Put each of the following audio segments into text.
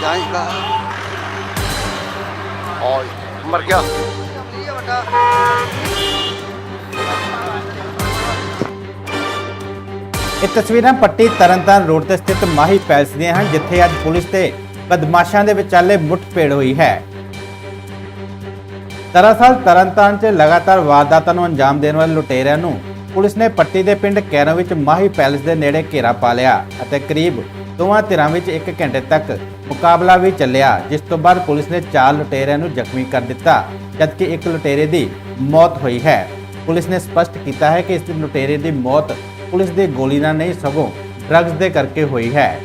जांच का और मर गया। ਇਹ ਤਸਵੀਰਾਂ ਪੱਟੀ ਤਰਨਤਾਰਨ ਰੋਡ ਤੇ ਸਥਿਤ ਮਾਹੀ ਪੈਲਸ ਦੀਆਂ ਹਨ, ਜਿੱਥੇ ਅੱਜ ਪੁਲਿਸ ਤੇ ਬਦਮਾਸ਼ਾਂ ਦੇ ਵਿਚਾਲੇ ਮੁੱਠਭੇੜ ਹੋਈ ਹੈ। ਦਰਅਸਲ ਤਰਨਤਾਰਨ 'ਚ ਲਗਾਤਾਰ ਵਾਰਦਾਤਾਂ ਨੂੰ ਅੰਜਾਮ ਦੇਣ ਵਾਲੇ ਲੁਟੇਰਿਆਂ ਨੂੰ ਪੁਲਿਸ ਨੇ ਪੱਟੀ ਦੇ ਪਿੰਡ ਕੈਰੋਂ ਵਿੱਚ ਮਾਹੀ ਪੈਲਸ ਦੇ ਨੇੜੇ ਘੇਰਾ ਪਾ ਲਿਆ ਅਤੇ ਕਰੀਬ ਦੋਵਾਂ ਧਿਰਾਂ ਵਿੱਚ 1 ਘੰਟੇ ਤੱਕ ਮੁਕਾਬਲਾ ਵੀ ਚੱਲਿਆ, ਜਿਸ ਤੋਂ ਬਾਅਦ ਪੁਲਿਸ ਨੇ 4 ਲੁਟੇਰਿਆਂ ਨੂੰ ਜ਼ਖਮੀ ਕਰ ਦਿੱਤਾ, ਜਦਕਿ 1 ਲੁਟੇਰੇ ਦੀ ਮੌਤ ਹੋਈ ਹੈ। ਪੁਲਿਸ ਨੇ ਸਪਸ਼ਟ ਕੀਤਾ ਹੈ ਕਿ ਇਸ ਲੁਟੇਰੇ ਦੀ ਮੌਤ ਪੁਲਿਸ ਦੀ ਗੋਲੀ ਨਾਲ ਨਹੀਂ ਸਗੋਂ ਡਰੱਗਸ ਦੇ ਕਰਕੇ ਹੋਈ ਹੈ।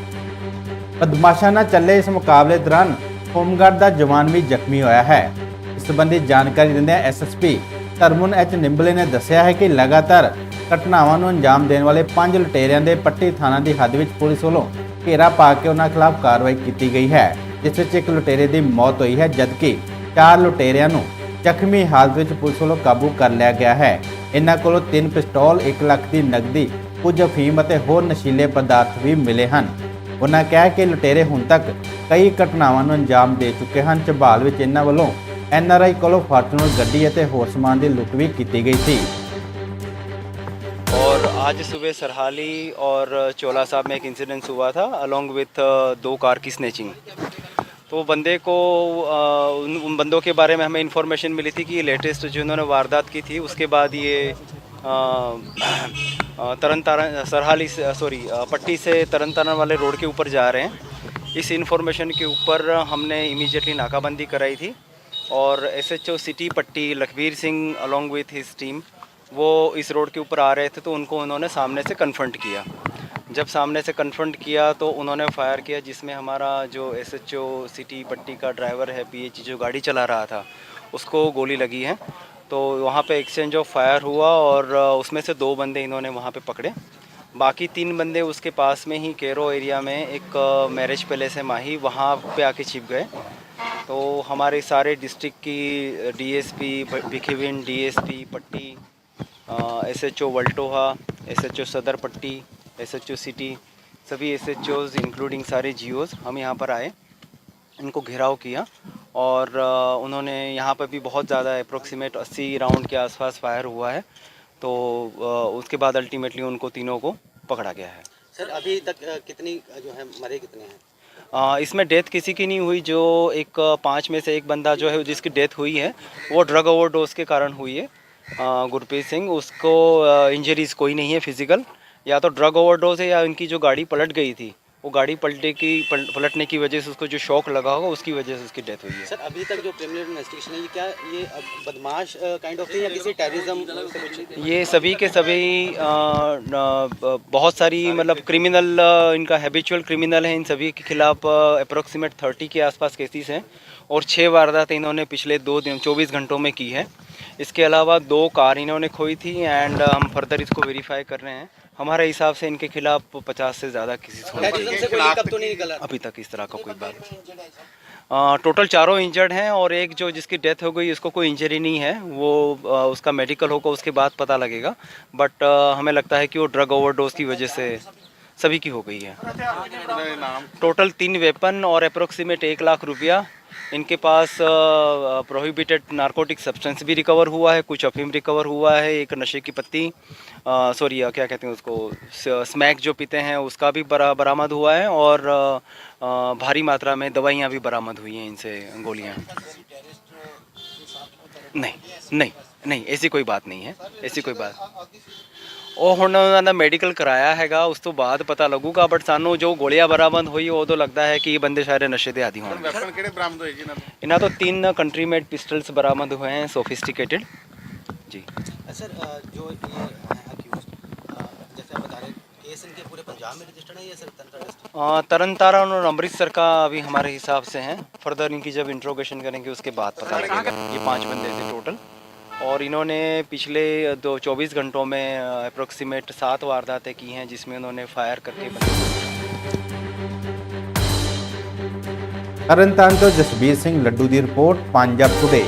ਬਦਮਾਸ਼ਾਂ ਨਾਲ ਚੱਲੇ ਇਸ ਮੁਕਾਬਲੇ ਦੌਰਾਨ ਹੋਮਗਾਰਡ ਦਾ ਜਵਾਨ ਵੀ ਜ਼ਖਮੀ ਹੋਇਆ ਹੈ। ਇਸ ਸੰਬੰਧੀ ਜਾਣਕਾਰੀ ਦਿੰਦਿਆਂ ਐਸਐਸਪੀ ਧਰਮਨ ਐਚ ਨਿੰਬਲੇ ਨੇ ਦੱਸਿਆ ਹੈ ਕਿ ਲਗਾਤਾਰ ਘਟਨਾਵਾਂ ਨੂੰ ਅੰਜਾਮ ਦੇਣ ਵਾਲੇ 5 ਲੁਟੇਰਿਆਂ ਦੇ ਪੱਟੀ ਥਾਣਾ ਦੀ ਹੱਦ ਵਿੱਚ ਪੁਲਿਸ ਵੱਲੋਂ ਘੇਰਾ ਪਾ ਕੇ ਉਹਨਾਂ ਖਿਲਾਫ ਕਾਰਵਾਈ ਕੀਤੀ ਗਈ ਹੈ, ਜਿਸ ਵਿੱਚ 1 ਲੁਟੇਰੇ ਦੀ ਮੌਤ ਹੋਈ ਹੈ, ਜਦਕਿ 4 ਲੁਟੇਰਿਆਂ ਨੂੰ ਜ਼ਖਮੀ ਹਾਲਤ ਵਿੱਚ ਪੁਲਿਸ ਵੱਲੋਂ ਕਾਬੂ ਕਰ ਲਿਆ ਗਿਆ ਹੈ। ਇਹਨਾਂ ਕੋਲੋਂ 3 ਪਿਸਤੌਲ, 1 ਲੱਖ ਦੀ ਨਕਦੀ, ਕੁਝ ਅਫੀਮ ਅਤੇ ਹੋਰ ਨਸ਼ੀਲੇ ਪਦਾਰਥ ਵੀ ਮਿਲੇ ਹਨ। ਉਹਨਾਂ ਕਿਹਾ ਕਿ ਲੁਟੇਰੇ ਹੁਣ ਤੱਕ ਕਈ ਘਟਨਾਵਾਂ ਨੂੰ ਅੰਜਾਮ ਦੇ ਚੁੱਕੇ ਹਨ। ਝਬਾਲ ਵਿੱਚ ਇਹਨਾਂ ਵੱਲੋਂ NRI ਕੋਲੋਂ ਫਾਰਚੂਨਰ ਗੱਡੀ ਅਤੇ ਹੋਰ ਸਮਾਨ ਦੀ ਲੁੱਟ ਵੀ ਕੀਤੀ ਗਈ ਸੀ। और आज सुबह सरहाली और चोला साहब में एक इंसिडेंस हुआ था अलॉन्ग विथ 2 कार की स्नैचिंग। तो बंदे को उन बंदों के बारे में हमें इन्फॉर्मेशन मिली थी कि ये लेटेस्ट जिन्होंने वारदात की थी उसके बाद ये पट्टी से तरन तारण वाले रोड के ऊपर जा रहे हैं। इस इन्फॉर्मेशन के ऊपर हमने इमीडिएटली नाकाबंदी कराई थी और SHO सिटी पट्टी Lakhbir Singh along with his team वो इस रोड के ऊपर आ रहे थे, तो उनको उन्होंने सामने से कन्फ्रंट किया। जब सामने से कन्फ्रंट किया तो उन्होंने फायर किया, जिसमें हमारा जो SHO सिटी पट्टी का ड्राइवर है PH जो गाड़ी चला रहा था उसको गोली लगी है। तो वहाँ पे एक्सचेंज ऑफ फायर हुआ और उसमें से 2 बंदे इन्होंने वहाँ पे पकड़े। बाकी 3 बंदे उसके पास में ही केरो एरिया में एक मैरिज पैलेस है माही, वहाँ पे आके छिप गए। तो हमारे सारे डिस्ट्रिक्ट की DSP भिखीविंड, DSP पट्टी, SHO वल्टोहा, SHO सदर पट्टी, SHO सिटी, सभी SHOs इंक्लूडिंग सारे GOs हम यहाँ पर आए, इनको घेराव किया और उन्होंने यहाँ पर भी बहुत ज़्यादा अप्रोक्सीमेट 80 राउंड के आसपास फायर हुआ है। तो उसके बाद अल्टीमेटली उनको तीनों को पकड़ा गया है। सर अभी तक कितनी जो है मरे कितने हैं? इसमें डेथ किसी की नहीं हुई। जो एक 5 में से एक बंदा जो है जिसकी डेथ हुई है वो ड्रग ओवरडोज के कारण हुई है, गुरप्रीत सिंह। उसको इंजरीज कोई नहीं है फिजिकल, या तो ड्रग ओवरडोज है या इनकी जो गाड़ी पलट गई थी वो गाड़ी पलटने की वजह से उसको जो शॉक लगा होगा उसकी वजह से उसकी डेथ हुई है। सर अभी तक जो प्रिलिमिनरी इन्वेस्टिगेशन है ये क्या ये बदमाश काइंड ऑफ थी या किसी टेररिज्म से कुछ? ये सभी के सभी बहुत सारी मतलब क्रिमिनल इनका हैबिचुअल क्रिमिनल है। इन सभी के खिलाफ अप्रोक्सीमेट 30 के आसपास केसेस हैं और 6 वारदातें इन्होंने पिछले 24 घंटों में की है। इसके अलावा 2 कार इन्होंने खोई थी एंड हम फर्दर इसको वेरीफाई कर रहे हैं। हमारे हिसाब से इनके खिलाफ 50 से ज़्यादा केसेस होने तो नहीं निकला अभी तक इस तरह का कोई बात। टोटल 4 इंजर्ड हैं और एक जो जिसकी डेथ हो गई उसको कोई इंजरी नहीं है, वो उसका मेडिकल होगा उसके बाद पता लगेगा। बट हमें लगता है कि वो ड्रग ओवरडोज की वजह से सभी की हो गई है। टोटल 3 वेपन और अप्रोक्सीमेट 1 लाख रुपया। इनके पास प्रोहिबिटेड नारकोटिक सब्सटेंस भी रिकवर हुआ है, कुछ अफीम रिकवर हुआ है, एक नशे की पत्ती क्या कहते हैं उसको, स्मैक जो पीते हैं उसका भी बरामद हुआ है और भारी मात्रा में दवाइयाँ भी बरामद हुई हैं इनसे, गोलियाँ। नहीं ऐसी कोई बात नहीं है, ऐसी कोई बात। ਉਹ ਹੁਣ ਉਹਨਾਂ ਦਾ ਮੈਡੀਕਲ ਕਰਾਇਆ ਹੈਗਾ, ਉਸ ਤੋਂ ਬਾਅਦ ਪਤਾ ਲੱਗੂਗਾ। ਬਟ ਸਾਨੂੰ ਜੋ ਗੋਲੀਆਂ ਬਰਾਮਦ ਹੋਈ ਉਦੋਂ ਲੱਗਦਾ ਹੈ ਕਿ ਇਹ ਬੰਦੇ ਸ਼ਾਇਦ ਨਸ਼ੇ ਦੇ ਆਦੀ ਹੋਣਗੇ। ਵੈਪਨ ਕਿਹੜੇ ਬਰਾਮਦ ਹੋਏ ਜੀ ਇਹਨਾਂ ਤੋਂ 3 कंट्री मेड पिस्टल्स बरामद हुए हैं, सोफिस्टिकेटेड जी। सर जो ये अक्यूज्ड जैसे आप बता रहे केस इनके पूरे पंजाब में रजिस्टर्ड है या सर तरन तारण और अमृतसर का अभी हमारे हिसाब से हैं। फर्दर इनकी जब इंट्रोगेशन करेंगे उसके बाद पता लगेगा। ये 5 बंदे थे टोटल और इन्होंने पिछले 24 घंटों में अप्रोक्सीमेट 7 वारदातें की हैं, जिसमें उन्होंने फायर करके ਤਰਨਤਾਰਨ ਤੋਂ ਜਸਬੀਰ ਸਿੰਘ ਲੱਡੂ ਦੀ ਰਿਪੋर्ट पंजाब टुडे।